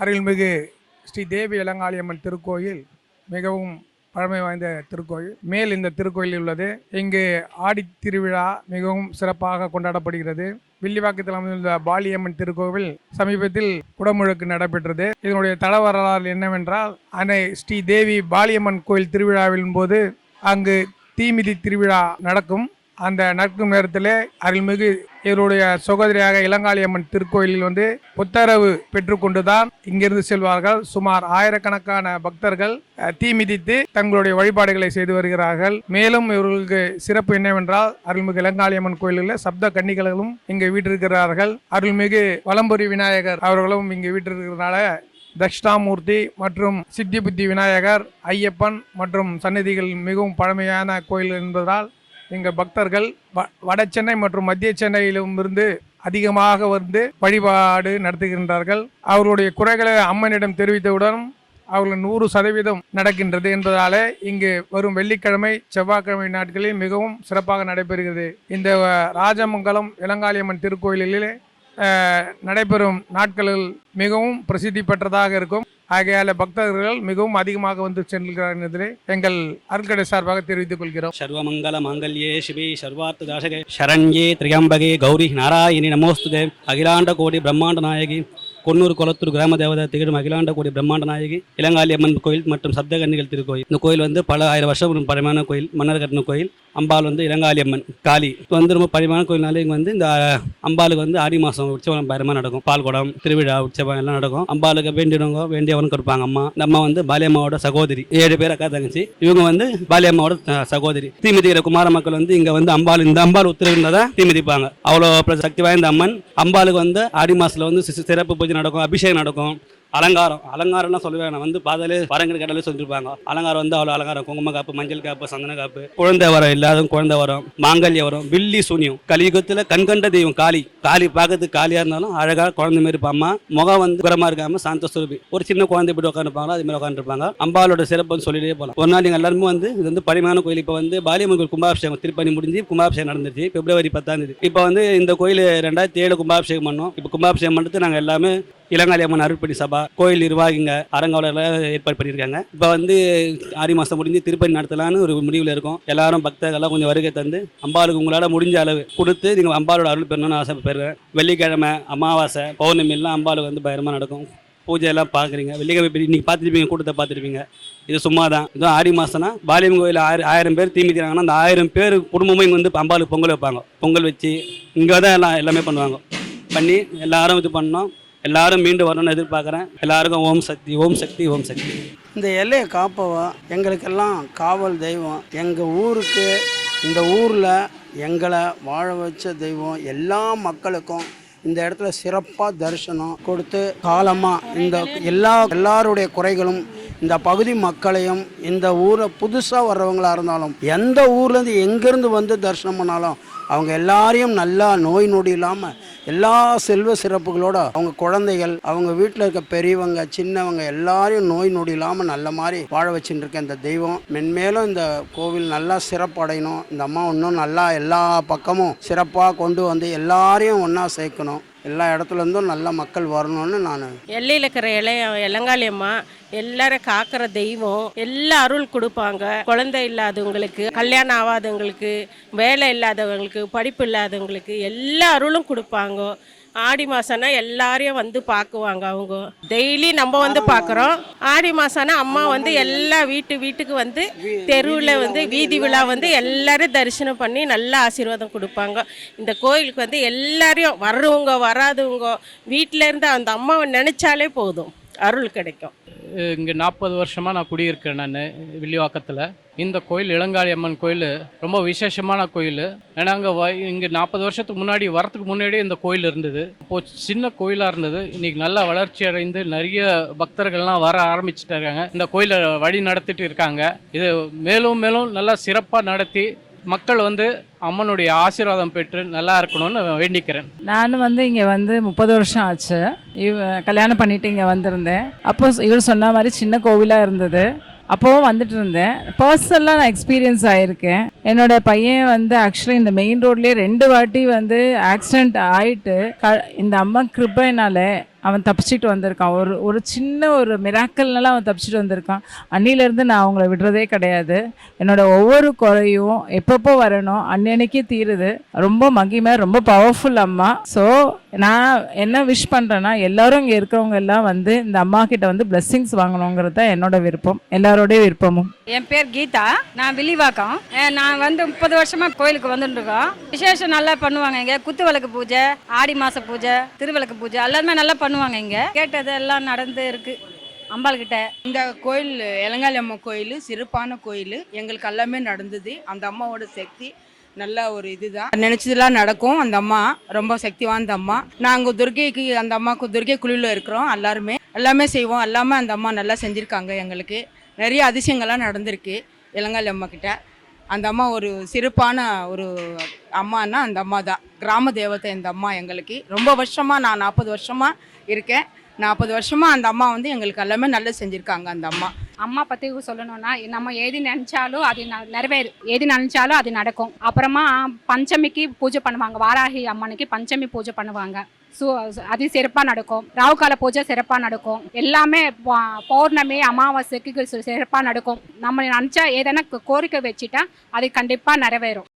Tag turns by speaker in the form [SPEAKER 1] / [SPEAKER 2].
[SPEAKER 1] அருள்மிகு ஸ்ரீ தேவி இளங்காளியம்மன் திருக்கோயில் மிகவும் பழமை வாய்ந்த திருக்கோயில். மேல் இந்த திருக்கோயில் உள்ளது. இங்கு ஆடி திருவிழா மிகவும் சிறப்பாக கொண்டாடப்படுகிறது. வில்லிவாக்கத்தில் அமைந்துள்ள பாலியம்மன் திருக்கோவில் சமீபத்தில் குடமுழுக்கு நடைபெற்றது. இதனுடைய தல வரலாறு என்னவென்றால், அன்னை ஸ்ரீ தேவி பாலியம்மன் கோயில் திருவிழாவின் போது அங்கு தீமிதி திருவிழா நடக்கும். அந்த நடக்கும் நேரத்தில் அருள்மிகு இவருடைய சகோதரியாக இளங்காளியம்மன் திருக்கோயிலில் உத்தரவு பெற்றுக்கொண்டுதான் இங்கிருந்து செல்வார்கள். சுமார் ஆயிரக்கணக்கான பக்தர்கள் தீ மிதித்து தங்களுடைய வழிபாடுகளை செய்து வருகிறார்கள். மேலும் இவர்களுக்கு சிறப்பு என்னவென்றால், அருள்மிகு இளங்காளியம்மன் கோயிலில் சப்த கன்னிகளும் இங்கு வீற்றிருக்கிறார்கள். அருள்மிகு வலம்புரி விநாயகர் அவர்களும் இங்கு வீற்றிருக்கிறதுனால தட்சிணாமூர்த்தி மற்றும் சித்தி புத்தி விநாயகர், ஐயப்பன் மற்றும் சன்னதிகள் மிகவும் பழமையான கோயில் என்பதால் இங்க பக்தர்கள் வட சென்னை மற்றும் மத்திய சென்னையிலும் இருந்து அதிகமாக வழிபாடு நடத்துகின்றார்கள். அவர்களுடைய குறைகளை அம்மனிடம் தெரிவித்தவுடன் அவர்கள் 100% நடக்கின்றது என்பதாலே இங்கு வரும் வெள்ளிக்கிழமை செவ்வாய்க்கிழமை நாட்களில் மிகவும் சிறப்பாக நடைபெறுகிறது. இந்த ராஜமங்கலம் இளங்காளியம்மன் திருக்கோயிலிலே நடைபெறும் நாட்களில் மிகவும் பிரசித்தி பெற்றதாக இருக்கும். ஆகையால பக்தர்கள் மிகவும் அதிகமாக செல்கிறார் என்பதை எங்கள் அருட்கடை சார்பாக தெரிவித்துக் கொள்கிறோம்.
[SPEAKER 2] சர்வமங்கல மாங்கல்யே சிவே சர்வார்த்த தாசகே சரண்யே திரியம்பகே கௌரி நாராயணி நமோஸ்துதே. அகிலாண்ட கோடி பிரம்மாண்ட நாயகி கொன்னூர் குளத்தூர் கிராம தேவதா திகழும் அகிலாண்ட கோடி பிரம்மாண்ட நாயகி இளங்காளியம்மன் கோயில் மற்றும் சப்தகன்னிகள் திருக்கோயில். இந்த கோயில் பல ஆயிரம் வருஷம் பழமையான கோயில், மன்னர் கட்டின கோயில். அம்பாள் இளங்காளியம்மன் காளி ரொம்ப பழமையான கோயில்னால இங்கே இந்த அம்பாளுக்கு ஆடி மாதம் உற்சவம் பயங்கரமாக நடக்கும். பால்குடம் திருவிழா உற்சவம் எல்லாம் நடக்கும். அம்பாளுக்கு வேண்டியவங்க வேண்டியவனுக்கு இருப்பாங்க. அம்மா நம்ம பாலியம்மாவோட சகோதரி, 7 பேர் அக்கா தங்கச்சி. இவங்க பாலியம்மாவோட சகோதரி. தீமிதிக்கிற குமார மக்கள் இங்க அம்பாள் இந்த அம்பாள் உத்தரவு இருந்தாதான் தீமிதிப்பாங்க. அவ்வளோ சக்தி வாய்ந்த அம்மன். அம்பாளுக்கு ஆடி மாசத்துல சிறப்பு பூஜை நடக்கும், அபிஷேகம் நடக்கும். அலங்காரம்லாம் சொல்லுவேன். பாதாலே வரங்கடி கடலே சொல்லிருப்பாங்க. அலங்காரம் அவ்வளோ அலங்காரம். குங்கும காப்பு, மஞ்சள் காப்பு, சந்தன காப்பு, குழந்தை வரம் இல்லாத குழந்தை வரம், மாங்கல்ய வரம், வில்லி சூனியம். கலியுகத்துல கண்கண்ட தெய்வம் காளி. பார்க்கறதுக்கு காலியா இருந்தாலும் அழகா குழந்தை மாதிரி இருப்பாமா. முகம் குரமா இருக்காம சாந்த சுரூபி. ஒரு சின்ன குழந்தை போய் உட்காந்துருப்பாங்களோ அது மாதிரி உட்காந்துருப்பாங்க. அம்பாலோட சிறப்பு சொல்லிட்டே போகலாம். ஒரு நாள் எல்லாருமே இது பழமையான கோயில். இப்போ பாலியம்மன் கோயில் கும்பாபிஷேகம் திருப்பணி முடிஞ்சு கும்பாபிஷேகம் நடந்துச்சு பிப்ரவரி 10 இப்போ இந்த கோயில் 2007 கும்பாபிஷேகம் பண்ணோம். இப்போ கும்பாபிஷேகம் பண்ணுறது நாங்கள் எல்லாமே இளங்காளியம்மன் அருள்பணி சபா கோயில் நிர்வாகிங்க அறங்காவலர்கள் ஏற்பாடு பண்ணியிருக்காங்க. இப்போ ஆடி மாதம் முடிஞ்சு திருப்பணி நடத்தலான்னு ஒரு முடிவில் இருக்கும். எல்லாரும் பக்தர்கள்லாம் கொஞ்சம் வருகை தந்து அம்பாளுக்கு உங்களால் முடிஞ்ச அளவு கொடுத்து நீங்கள் அம்பாலோட அருள் பெறணும்னு ஆசைப்படுறேன். வெள்ளிக்கிழமை, அமாவாசை, பௌர்ணமிலாம் அம்பாளுக்கு பயங்கரமாக நடக்கும். பூஜை எல்லாம் பார்க்குறீங்க. வெள்ளிக்கிழமை இன்னைக்கு பார்த்துருப்பீங்க, கூட்டத்தை பார்த்துருப்பீங்க. இது சும்மா தான். இதுவும் ஆடி மாதம்னா பாலியம்மன் கோயில் 1000 பேர் தீமிதிக்கிறாங்கன்னா அந்த 1000 பேர் குடும்பமும் இங்கே அம்பாளுக்கு பொங்கல் வைப்பாங்க. பொங்கல் வச்சு இங்கே தான் எல்லாமே பண்ணுவாங்க. பண்ணி எல்லாரும் இது பண்ணோம். எல்லாரும் மீண்டும் வரணும்னு எதிர்பார்க்குறேன். எல்லாருக்கும் ஓம் சக்தி, ஓம் சக்தி, ஓம் சக்தி.
[SPEAKER 3] இந்த எல்லையை காப்பவா எங்களுக்கெல்லாம் காவல் தெய்வம். எங்கள் ஊருக்கு, இந்த ஊரில் எங்களை வாழ வச்ச தெய்வம். எல்லா மக்களுக்கும் இந்த இடத்துல சிறப்பாக தரிசனம் கொடுத்து காலமாக எல்லாருடைய குறைகளும் இந்த பகுதி மக்களையும், இந்த ஊரை புதுசாக வர்றவங்களாக இருந்தாலும் எந்த ஊர்லேருந்து எங்கேருந்து தரிசனம் பண்ணாலும் அவங்க எல்லாரையும் நல்லா நோய் நொடி இல்லாமல் எல்லா செல்வ சிறப்புகளோட அவங்க குழந்தைகள், அவங்க வீட்டில் இருக்க பெரியவங்க, சின்னவங்க எல்லாரையும் நோய் நொடி இல்லாமல் நல்ல மாதிரி வாழ வச்சுட்டு இருக்க இந்த தெய்வம். மென்மேலும் இந்த கோவில் நல்லா சிறப்படையணும். இந்த அம்மா இன்னும் நல்லா எல்லா பக்கமும் சிறப்பாக கொண்டு எல்லாரையும் ஒன்றா சேர்க்கணும். எல்லா இடத்துலேருந்தும் நல்ல மக்கள் வரணும்னு நான்
[SPEAKER 4] எல்லையில் இருக்கிற இளங்காளியம்மா எல்லாரும் காக்கிற தெய்வம். எல்லா அருள் கொடுப்பாங்க. குழந்தை இல்லாதவங்களுக்கு, கல்யாணம் ஆகாதவங்களுக்கு, வேலை இல்லாதவங்களுக்கு, படிப்பு இல்லாதவங்களுக்கு எல்லா அருளும் கொடுப்பாங்க. ஆடி மாதம்னா எல்லாரையும் பார்க்குவாங்க. அவங்க டெய்லி நம்ம பார்க்குறோம். ஆடி மாதம்னா அம்மா எல்லா வீட்டுக்கு தெருவில் வீதி விழா எல்லாரும் தரிசனம் பண்ணி நல்ல ஆசீர்வாதம் கொடுப்பாங்க. இந்த கோயிலுக்கு எல்லாரையும் வர்றவங்க வராதவங்க வீட்டிலேருந்து அந்த அம்மாவை நினச்சாலே போதும், அருள் கிடைக்கும்.
[SPEAKER 5] இங்கே 40 வருஷமாக நான் குடியிருக்கேன். நான் வில்லிவாக்கத்தில். இந்த கோயில் இளங்காளியம்மன் கோயில் ரொம்ப விசேஷமான கோயில். ஏன்னா இங்கே 40 வருஷத்துக்கு முன்னாடி வரத்துக்கு முன்னாடியே இந்த கோயில் இருந்தது. இப்போது சின்ன கோயிலாக இருந்தது. இன்றைக்கி நல்லா வளர்ச்சி அடைந்து நிறைய பக்தர்கள்லாம் வர ஆரம்பிச்சுட்டு இருக்காங்க. இந்த கோயிலை வழி நடத்திட்டு இருக்காங்க. இது மேலும் மேலும் நல்லா சிறப்பாக நடத்தி மக்கள் அம்மனுடைய ஆசீர்வாதம் பெற்று நல்லா இருக்கணும்னு வேண்டிக்கிறேன்.
[SPEAKER 6] நான் இங்கே 30 வருஷம் ஆச்சு. கல்யாணம் பண்ணிட்டு இங்கே வந்திருந்தேன். அப்போ இவர் சொன்ன மாதிரி சின்ன கோவிலாக இருந்தது. அப்போவும் வந்துட்டு இருந்தேன். பர்சனலாக நான் எக்ஸ்பீரியன்ஸ் ஆகியிருக்கேன். என்னோட பையன் ஆக்சுவலி இந்த மெயின் ரோட்லேயே 2 வாட்டி ஆக்சிடெண்ட் ஆகிட்டு இந்த அம்மா கிருபைனால அவன் தப்பிச்சிட்டு வந்திருக்கான். ஒரு ஒரு சின்ன ஒரு மிராக்கல்னால அவன் தப்பிச்சிட்டு வந்திருக்கான். அன்னிலேருந்து நான் அவங்கள விடுறதே கிடையாது. என்னோட ஒவ்வொரு குறையும் எப்பப்போ வரணும் அன்னன்னைக்கு தீருது. ரொம்ப மகிமை, ரொம்ப பவர்ஃபுல் அம்மா. ஸோ நான் என்ன விஷ் பண்ணுறேன்னா, எல்லாரும் இங்கே இருக்கிறவங்க எல்லாம் வந்து இந்த அம்மா கிட்ட வந்து பிளெஸ்ஸிங்ஸ் வாங்கணுங்கிறது தான் என்னோட விருப்பம், எல்லாரோடைய விருப்பமும்.
[SPEAKER 7] என் பேர் கீதா, நான் வில்லிவாக்கம். நான் வந்து 30 வருஷமா கோயிலுக்கு வந்துட்டு இருக்கோம். விசேஷம் நல்லா பண்ணுவாங்க இங்க. குத்து விளக்கு பூஜை, ஆடி மாச பூஜை, திருவிளக்கு பூஜை எல்லாருமே நல்லா பண்ணுவாங்க இங்க. கேட்டது எல்லாம் நடந்து இருக்கு அம்பாள் கிட்ட.
[SPEAKER 8] இந்த கோயில் இளங்காளி அம்மா கோயில் சிறப்பான கோயில். எங்களுக்கு எல்லாமே நடந்தது. அந்த அம்மாவோட சக்தி நல்ல ஒரு இதுதான். நினைச்சதெல்லாம் நடக்கும். அந்த அம்மா ரொம்ப சக்தி வாய்ந்த அம்மா. நாங்கள் துர்கைக்கு, அந்த அம்மாவுக்கு துர்கை குழுவில் இருக்கிறோம். எல்லாமே செய்வோம். எல்லாமே அந்த அம்மா நல்லா செஞ்சுருக்காங்க. எங்களுக்கு நிறைய அதிசயங்கள்லாம் நடந்திருக்கு இளங்காளி அம்மா கிட்ட. அந்த அம்மா ஒரு சிறப்பான ஒரு அம்மானா அந்த அம்மா தான். கிராம தேவதை இந்த அம்மா எங்களுக்கு. ரொம்ப வருஷமாக நான் 40 வருஷமாக இருக்கேன். 40 வருஷமாக அந்த அம்மா வந்து எங்களுக்கு எல்லாமே நல்லா செஞ்சுருக்காங்க. அந்த அம்மா
[SPEAKER 9] அம்மா பற்றி சொல்லணும்னா, நம்ம எது நினச்சாலும் அது நிறைவேறு, எது நினச்சாலும் அது நடக்கும். அப்புறமா பஞ்சமிக்கு பூஜை பண்ணுவாங்க. வாராகி அம்மனுக்கு பஞ்சமி பூஜை பண்ணுவாங்க. ஸோ அது சிறப்பாக நடக்கும். ராவுகால பூஜை சிறப்பாக நடக்கும். எல்லாமே பௌர்ணமி அமாவாசைக்கு சிறப்பாக நடக்கும். நம்ம நினச்சா எதனா கோரிக்கை வச்சுட்டா அது கண்டிப்பாக நிறைவேறும்.